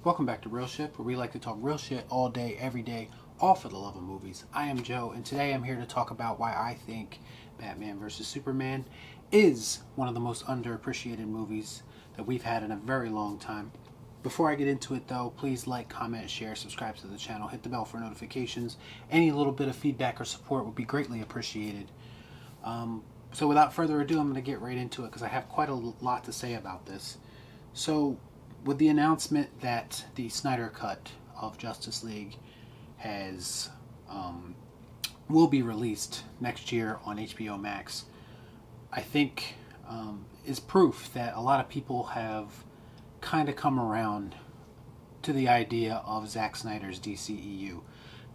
Welcome back to Real Shit, where we like to talk real shit all day, every day, all for the love of movies. I am Joe, and today I'm here to talk about why I think Batman vs. Superman is one of the most underappreciated movies that we've had in a very long time. Before I get into it though, please like, comment, share, subscribe to the channel, hit the bell for notifications. Any little bit of feedback or support would be greatly appreciated. So without further ado, I'm going to get right into it because I have quite a lot to say about this. So, with the announcement that the Snyder Cut of Justice League will be released next year on HBO Max, I think is proof that a lot of people have kind of come around to the idea of Zack Snyder's DCEU.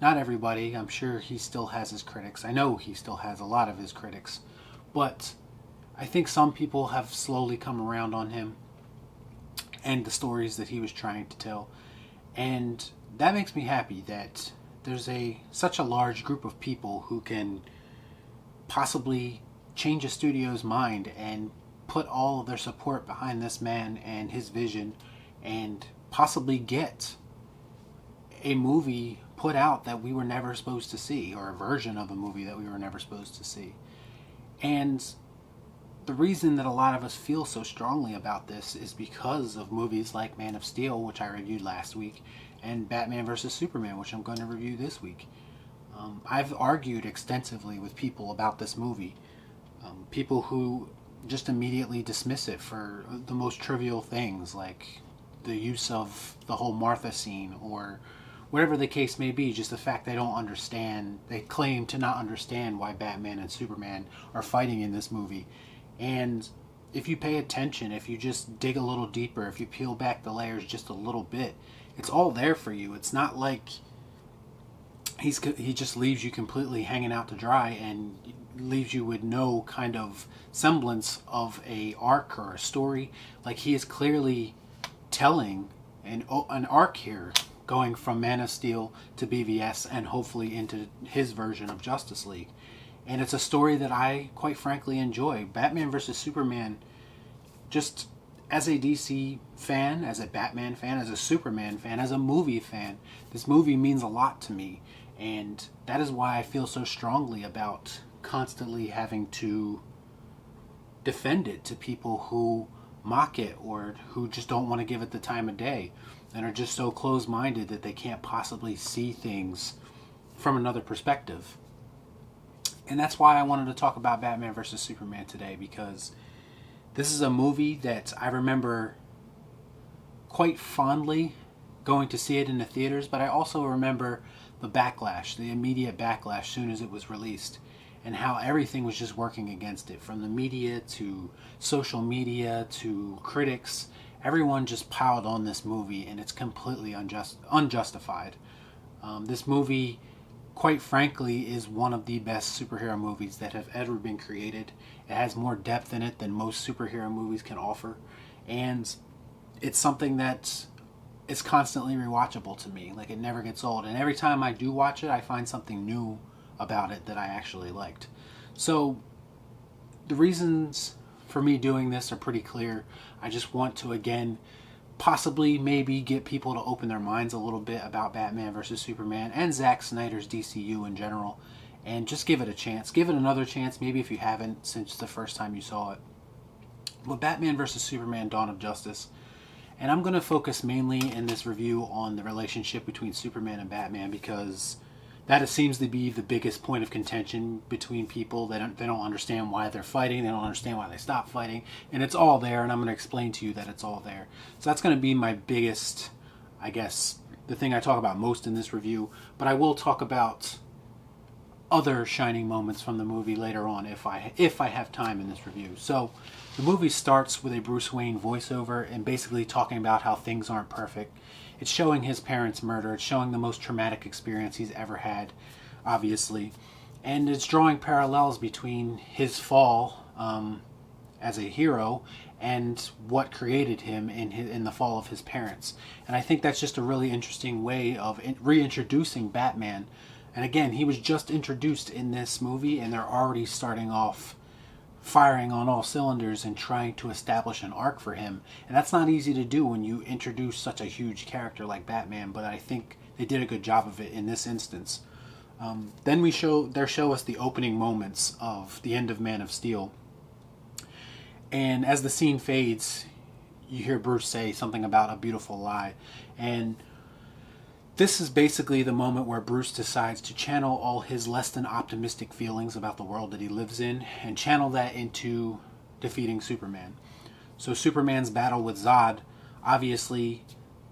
Not everybody. I'm sure he still has his critics. I know he still has a lot of his critics. But I think some people have slowly come around on him and the stories that he was trying to tell. And that makes me happy that there's such a large group of people who can possibly change a studio's mind and put all of their support behind this man and his vision and possibly get a movie put out that we were never supposed to see, or a version of a movie that we were never supposed to see. And the reason that a lot of us feel so strongly about this is because of movies like Man of Steel, which I reviewed last week, and Batman vs. Superman, which I'm going to review this week. I've argued extensively with people about this movie. People who just immediately dismiss it for the most trivial things, like the use of the whole Martha scene, or whatever the case may be, just the fact they don't understand, they claim to not understand why Batman and Superman are fighting in this movie. And if you pay attention, if you just dig a little deeper, if you peel back the layers just a little bit, it's all there for you. It's not like he just leaves you completely hanging out to dry and leaves you with no kind of semblance of a arc or a story. Like, he is clearly telling an arc here, going from Man of Steel to BVS and hopefully into his version of Justice League. And it's a story that I, quite frankly, enjoy. Batman vs. Superman, just as a DC fan, as a Batman fan, as a Superman fan, as a movie fan, this movie means a lot to me. And that is why I feel so strongly about constantly having to defend it to people who mock it or who just don't want to give it the time of day and are just so close-minded that they can't possibly see things from another perspective. And that's why I wanted to talk about Batman vs. Superman today, because this is a movie that I remember quite fondly going to see it in the theaters, but I also remember the backlash, the immediate backlash soon as it was released, and how everything was just working against it, from the media to social media to critics. Everyone just piled on this movie, and it's completely unjustified. This movie, quite frankly, is one of the best superhero movies that have ever been created. It has more depth in it than most superhero movies can offer, and it's something that is constantly rewatchable to me. Like, it never gets old, and every time I do watch it, I find something new about it that I actually liked. So the reasons for me doing this are pretty clear. I just want to, again, possibly maybe get people to open their minds a little bit about Batman vs. Superman and Zack Snyder's DCU in general, and just give it a chance. Give it another chance, maybe if you haven't since the first time you saw it. But Batman vs. Superman: Dawn of Justice, and I'm going to focus mainly in this review on the relationship between Superman and Batman, because that seems to be the biggest point of contention between people. They don't understand why they're fighting. They don't understand why they stopped fighting. And it's all there, and I'm going to explain to you that it's all there. So that's going to be my biggest, I guess, the thing I talk about most in this review. But I will talk about other shining moments from the movie later on if I have time in this review. So the movie starts with a Bruce Wayne voiceover and basically talking about how things aren't perfect. It's showing his parents' murder. It's showing the most traumatic experience he's ever had, obviously. And it's drawing parallels between his fall as a hero and what created him in the fall of his parents. And I think that's just a really interesting way of reintroducing Batman. And again, he was just introduced in this movie, and they're already starting off firing on all cylinders and trying to establish an arc for him. And that's not easy to do when you introduce such a huge character like Batman, but I think they did a good job of it in this instance. Then they show us the opening moments of the end of Man of Steel. And as the scene fades, you hear Bruce say something about a beautiful lie. And this is basically the moment where Bruce decides to channel all his less than optimistic feelings about the world that he lives in and channel that into defeating Superman. So Superman's battle with Zod, obviously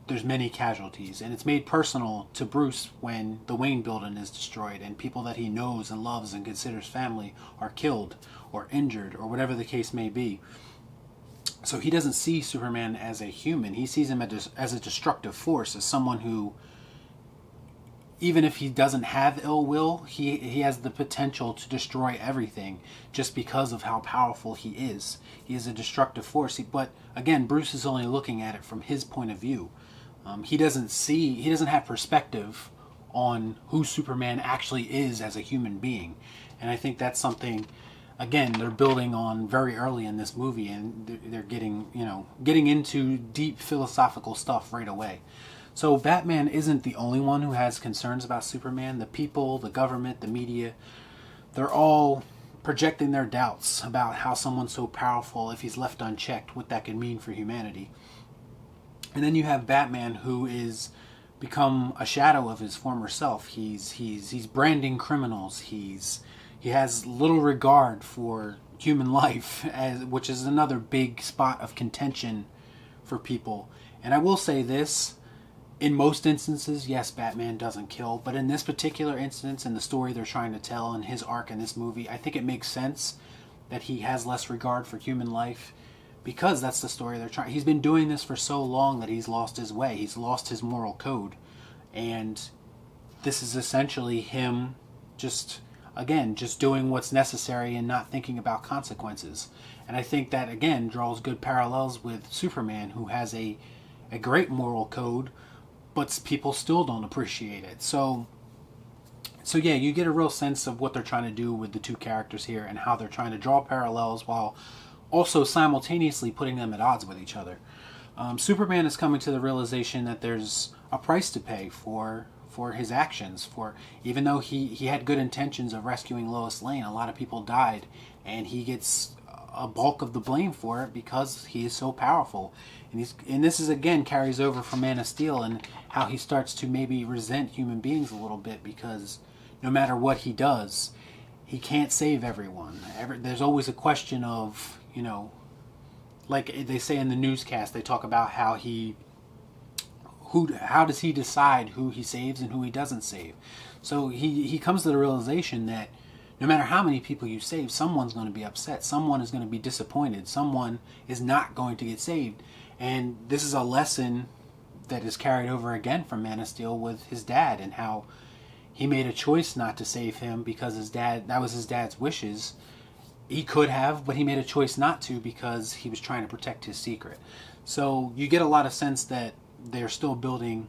there's many casualties, and it's made personal to Bruce when the Wayne building is destroyed and people that he knows and loves and considers family are killed or injured or whatever the case may be. So he doesn't see Superman as a human. He sees him as a destructive force, as someone who, even if he doesn't have ill will, he has the potential to destroy everything just because of how powerful he is. He is a destructive force. But again, Bruce is only looking at it from his point of view. He doesn't have perspective on who Superman actually is as a human being. And I think that's something, again, they're building on very early in this movie, and they're getting into deep philosophical stuff right away. So Batman isn't the only one who has concerns about Superman. The people, the government, the media, they're all projecting their doubts about how someone so powerful, if he's left unchecked, what that could mean for humanity. And then you have Batman, who is become a shadow of his former self. He's branding criminals. He has little regard for human life, which is another big spot of contention for people. And I will say this, in most instances, yes, Batman doesn't kill, but in this particular instance, in the story they're trying to tell in his arc in this movie, I think it makes sense that he has less regard for human life, because that's the story they're trying. He's been doing this for so long that he's lost his way. He's lost his moral code. And this is essentially him just doing what's necessary and not thinking about consequences. And I think that, again, draws good parallels with Superman, who has a great moral code, but people still don't appreciate it. So yeah, you get a real sense of what they're trying to do with the two characters here and how they're trying to draw parallels while also simultaneously putting them at odds with each other. Superman is coming to the realization that there's a price to pay for his actions. For even though he had good intentions of rescuing Lois Lane, a lot of people died, and he gets a bulk of the blame for it because he is so powerful. And this is, again, carries over from Man of Steel and how he starts to maybe resent human beings a little bit, because no matter what he does, he can't save everyone. There's always a question of, like they say in the newscast, they talk about how does he decide who he saves and who he doesn't save. So he comes to the realization that no matter how many people you save, someone's going to be upset. Someone is going to be disappointed. Someone is not going to get saved. And this is a lesson that is carried over again from Man of Steel with his dad, and how he made a choice not to save him because that was his dad's wishes. He could have, but he made a choice not to because he was trying to protect his secret. So you get a lot of sense that they're still building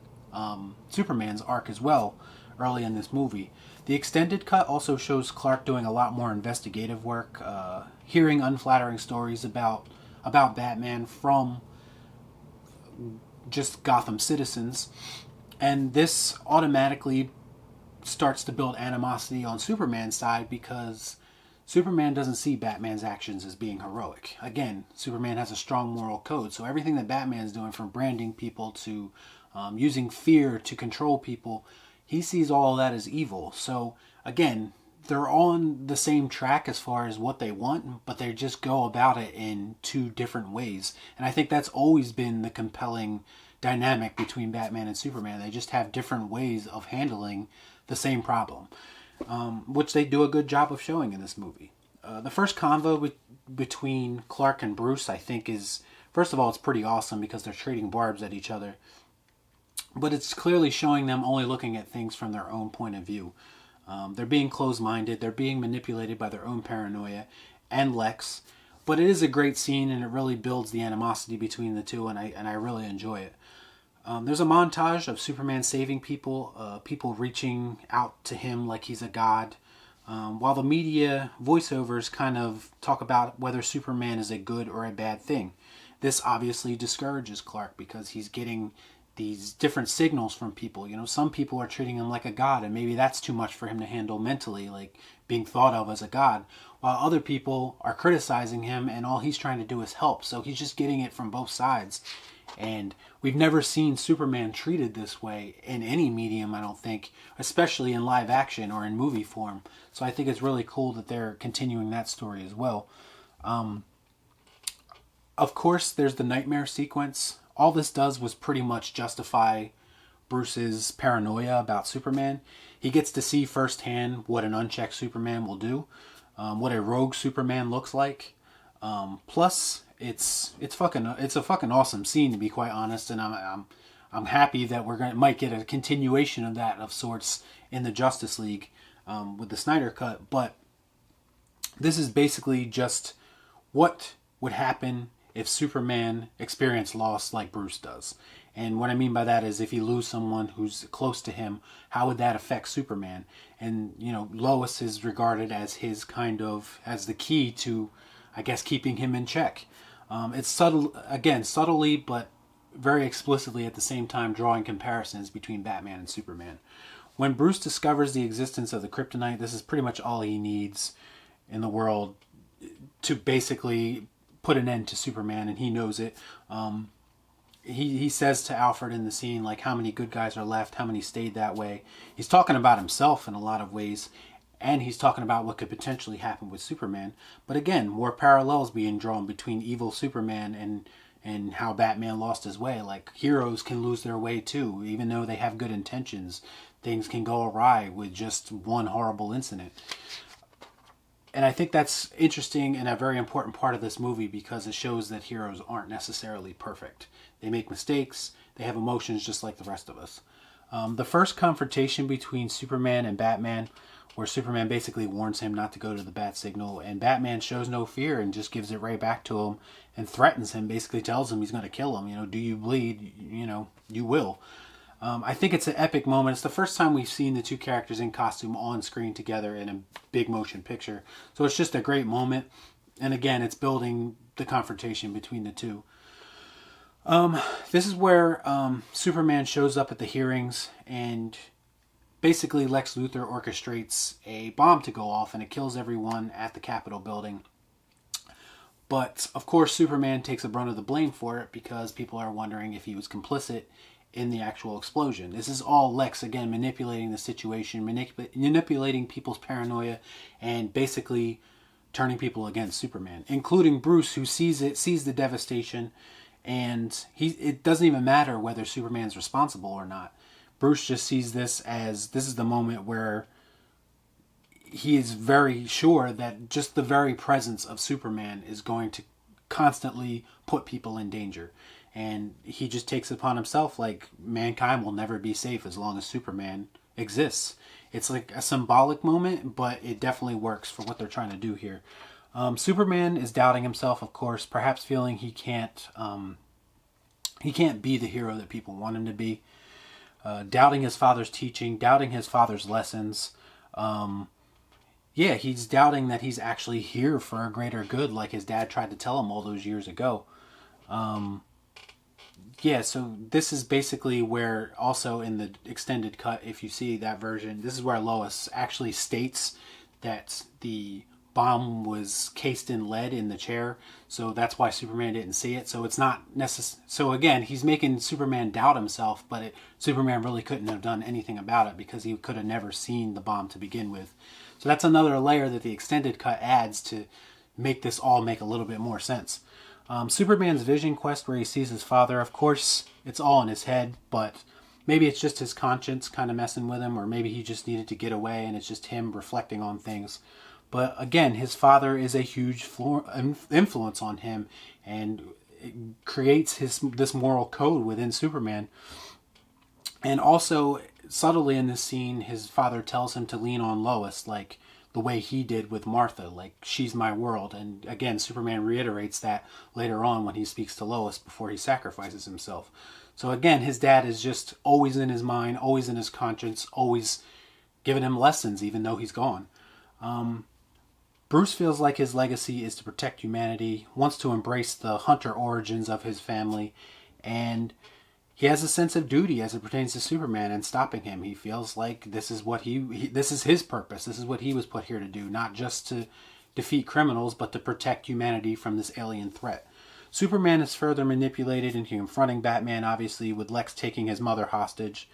Superman's arc as well early in this movie. The extended cut also shows Clark doing a lot more investigative work, hearing unflattering stories about Batman from just Gotham citizens, and this automatically starts to build animosity on Superman's side, because Superman doesn't see Batman's actions as being heroic. Again, Superman has a strong moral code, so everything that Batman's doing, from branding people to using fear to control people, he sees all of that as evil. So again, they're on the same track as far as what they want, but they just go about it in two different ways. And I think that's always been the compelling dynamic between Batman and Superman. They just have different ways of handling the same problem, which they do a good job of showing in this movie. The first convo between Clark and Bruce, I think, is, first of all, it's pretty awesome because they're trading barbs at each other. But it's clearly showing them only looking at things from their own point of view. They're being closed-minded. They're being manipulated by their own paranoia and Lex. But it is a great scene, and it really builds the animosity between the two, and I really enjoy it. There's a montage of Superman saving people, people reaching out to him like he's a god. While the media voiceovers kind of talk about whether Superman is a good or a bad thing. This obviously discourages Clark because he's getting these different signals from people. You know, some people are treating him like a god, and maybe that's too much for him to handle mentally, like being thought of as a god, while other people are criticizing him and all he's trying to do is help. So he's just getting it from both sides. And we've never seen Superman treated this way in any medium, I don't think, especially in live action or in movie form. So I think it's really cool that they're continuing that story as well. Of course, there's the nightmare sequence. All this does was pretty much justify Bruce's paranoia about Superman. He gets to see firsthand what an unchecked Superman will do, what a rogue Superman looks like. Plus, it's a fucking awesome scene, to be quite honest, and I'm happy that might get a continuation of that of sorts in the Justice League with the Snyder Cut. But this is basically just what would happen if Superman experienced loss like Bruce does. And what I mean by that is if you lose someone who's close to him, how would that affect Superman? And, you know, Lois is regarded as his as the key to, I guess, keeping him in check. It's subtly, but very explicitly at the same time drawing comparisons between Batman and Superman. When Bruce discovers the existence of the kryptonite, this is pretty much all he needs in the world to basically put an end to Superman, and he knows it. He says to Alfred in the scene, like, how many good guys are left, how many stayed that way. He's talking about himself in a lot of ways, and he's talking about what could potentially happen with Superman. But again, more parallels being drawn between evil Superman and how Batman lost his way. Like, heroes can lose their way too, even though they have good intentions. Things can go awry with just one horrible incident. And I think that's interesting and a very important part of this movie because it shows that heroes aren't necessarily perfect. They make mistakes. They have emotions just like the rest of us. The first confrontation between Superman and Batman, where Superman basically warns him not to go to the bat signal, and Batman shows no fear and just gives it right back to him and threatens him, basically tells him he's going to kill him. You know, do you bleed? You know, you will. I think it's an epic moment. It's the first time we've seen the two characters in costume on screen together in a big motion picture. So it's just a great moment. And again, it's building the confrontation between the two. This is where Superman shows up at the hearings, and basically Lex Luthor orchestrates a bomb to go off, and it kills everyone at the Capitol building. But of course, Superman takes the brunt of the blame for it because people are wondering if he was complicit in the actual explosion. This is all Lex, again, manipulating the situation, manipulating people's paranoia, and basically turning people against Superman, including Bruce, who sees the devastation, and it doesn't even matter whether Superman's responsible or not. Bruce just sees this as this is the moment where he is very sure that just the very presence of Superman is going to constantly put people in danger. And he just takes it upon himself, like, mankind will never be safe as long as Superman exists. It's like a symbolic moment, but it definitely works for what they're trying to do here. Superman is doubting himself, of course, perhaps feeling he can't be the hero that people want him to be. Doubting his father's teaching, doubting his father's lessons. He's doubting that he's actually here for a greater good, like his dad tried to tell him all those years ago. So this is basically where, also in the extended cut, if you see that version, this is where Lois actually states that the bomb was cased in lead in the chair, so that's why Superman didn't see it. So it's not necessary. So again, he's making Superman doubt himself, but Superman really couldn't have done anything about it because he could have never seen the bomb to begin with. So that's another layer that the extended cut adds to make this all make a little bit more sense. Superman's vision quest where he sees his father, of course, it's all in his head, but maybe it's just his conscience kind of messing with him, or maybe he just needed to get away and it's just him reflecting on things. But again, his father is a huge influence on him, and it creates this moral code within Superman. And also, subtly in this scene, his father tells him to lean on Lois, like the way he did with Martha, like, she's my world. And again, Superman reiterates that later on when he speaks to Lois before he sacrifices himself. So again, his dad is just always in his mind, always in his conscience, always giving him lessons even though he's gone. Bruce feels like his legacy is to protect humanity, wants to embrace the hunter origins of his family, and he has a sense of duty as it pertains to Superman and stopping him. He feels like this is what this is his purpose. This is what he was put here to do, not just to defeat criminals, but to protect humanity from this alien threat. Superman is further manipulated into confronting Batman, obviously, with Lex taking his mother hostage.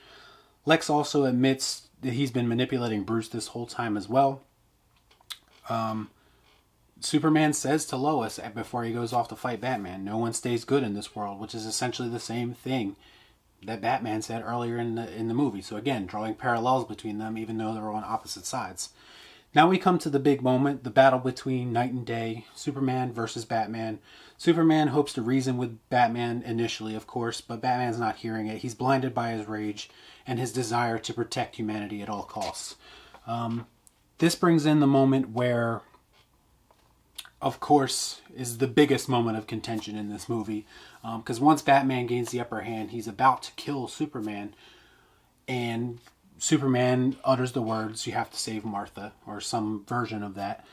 Lex also admits that he's been manipulating Bruce this whole time as well. Superman says to Lois before he goes off to fight Batman, no one stays good in this world, which is essentially the same thing that Batman said earlier in the movie. So again, drawing parallels between them, even though they're on opposite sides. Now we come to the big moment, the battle between night and day, Superman versus Batman. Superman hopes to reason with Batman initially, of course, but Batman's not hearing it. He's blinded by his rage and his desire to protect humanity at all costs. This brings in the moment where, of course, is the biggest moment of contention in this movie. Because once Batman gains the upper hand, he's about to kill Superman. And Superman utters the words, "You have to save Martha," or some version of that.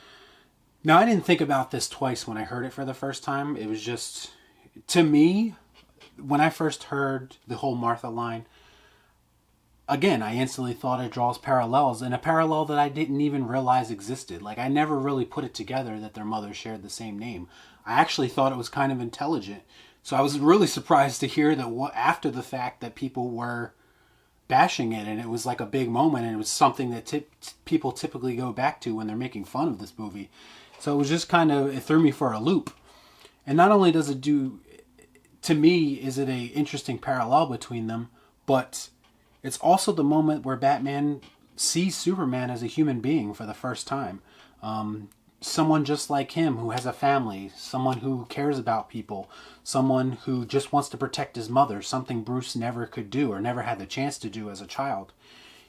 Now, I didn't think about this twice when I heard it for the first time. It was just, to me, when I first heard the whole Martha line, again, I instantly thought it draws parallels, and a parallel that I didn't even realize existed. Like, I never really put it together that their mothers shared the same name. I actually thought it was kind of intelligent. So I was really surprised to hear that after the fact that people were bashing it, and it was like a big moment, and it was something that people typically go back to when they're making fun of this movie. So it was just kind of, it threw me for a loop. And not only does it do, to me, is it a interesting parallel between them, but it's also the moment where Batman sees Superman as a human being for the first time. Someone just like him who has a family, someone who cares about people, someone who just wants to protect his mother, something Bruce never could do or never had the chance to do as a child.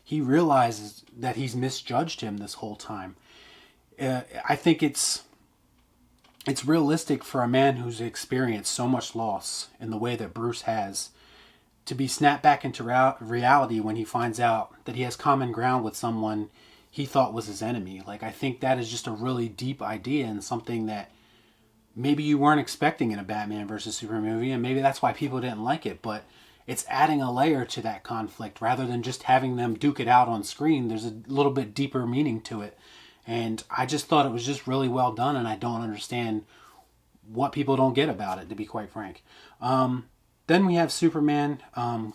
He realizes that he's misjudged him this whole time. I think it's realistic for a man who's experienced so much loss in the way that Bruce has to be snapped back into reality when he finds out that he has common ground with someone he thought was his enemy. Like, I think that is just a really deep idea and something that maybe you weren't expecting in a Batman versus Superman movie, and maybe that's why people didn't like it, but it's adding a layer to that conflict rather than just having them duke it out on screen. There's a little bit deeper meaning to it, and I just thought it was just really well done, and I don't understand what people don't get about it, to be quite frank. Then we have Superman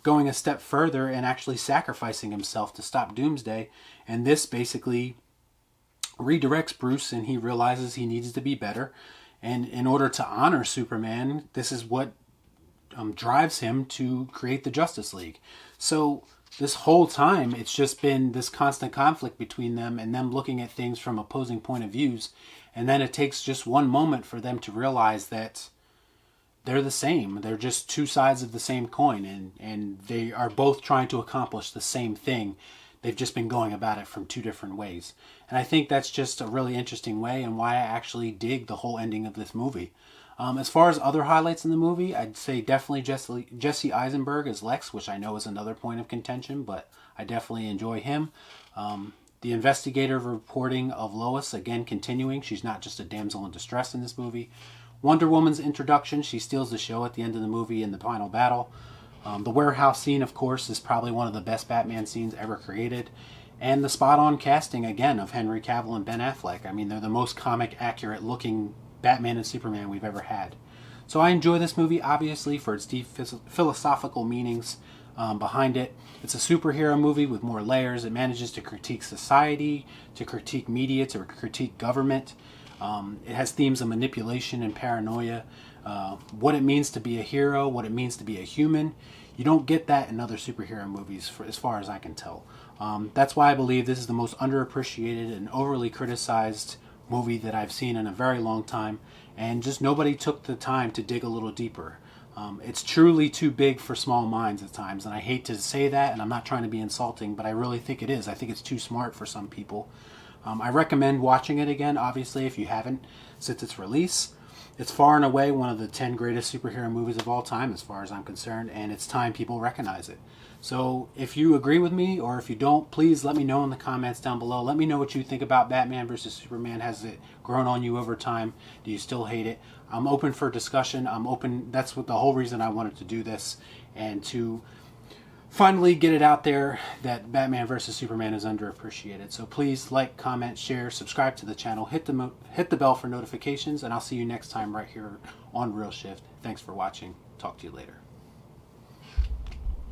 going a step further and actually sacrificing himself to stop Doomsday. And this basically redirects Bruce, and he realizes he needs to be better. And in order to honor Superman, this is what drives him to create the Justice League. So this whole time, it's just been this constant conflict between them and them looking at things from opposing point of views. And then it takes just one moment for them to realize that they're the same. They're just two sides of the same coin, and they are both trying to accomplish the same thing. They've just been going about it from two different ways. And I think that's just a really interesting way and why I actually dig the whole ending of this movie. As far as other highlights in the movie, I'd say definitely Jesse Eisenberg as Lex, which I know is another point of contention, but I definitely enjoy him. The investigative reporting of Lois, again, continuing. She's not just a damsel in distress in this movie. Wonder Woman's introduction, she steals the show at the end of the movie in the final battle. The warehouse scene, of course, is probably one of the best Batman scenes ever created. And the spot-on casting, again, of Henry Cavill and Ben Affleck. I mean, they're the most comic-accurate looking Batman and Superman we've ever had. So I enjoy this movie, obviously, for its deep philosophical meanings behind it. It's a superhero movie with more layers. It manages to critique society, to critique media, to critique government. It has themes of manipulation and paranoia, what it means to be a hero, what it means to be a human. You don't get that in other superhero movies, as far as I can tell. That's why I believe this is the most underappreciated and overly criticized movie that I've seen in a very long time, and just nobody took the time to dig a little deeper. It's truly too big for small minds at times, and I hate to say that, and I'm not trying to be insulting, but I really think it is. I think it's too smart for some people. I recommend watching it again, obviously, if you haven't, since its release. It's far and away one of the 10 greatest superhero movies of all time, as far as I'm concerned, and it's time people recognize it. So if you agree with me, or if you don't, please let me know in the comments down below. Let me know what you think about Batman versus Superman. Has it grown on you over time? Do you still hate it? I'm open for discussion. I'm open. That's what the whole reason I wanted to do this, and to finally get it out there that Batman vs. Superman is underappreciated. So please like, comment, share, subscribe to the channel, hit the bell for notifications, and I'll see you next time right here on Real Shift. Thanks for watching. Talk to you later.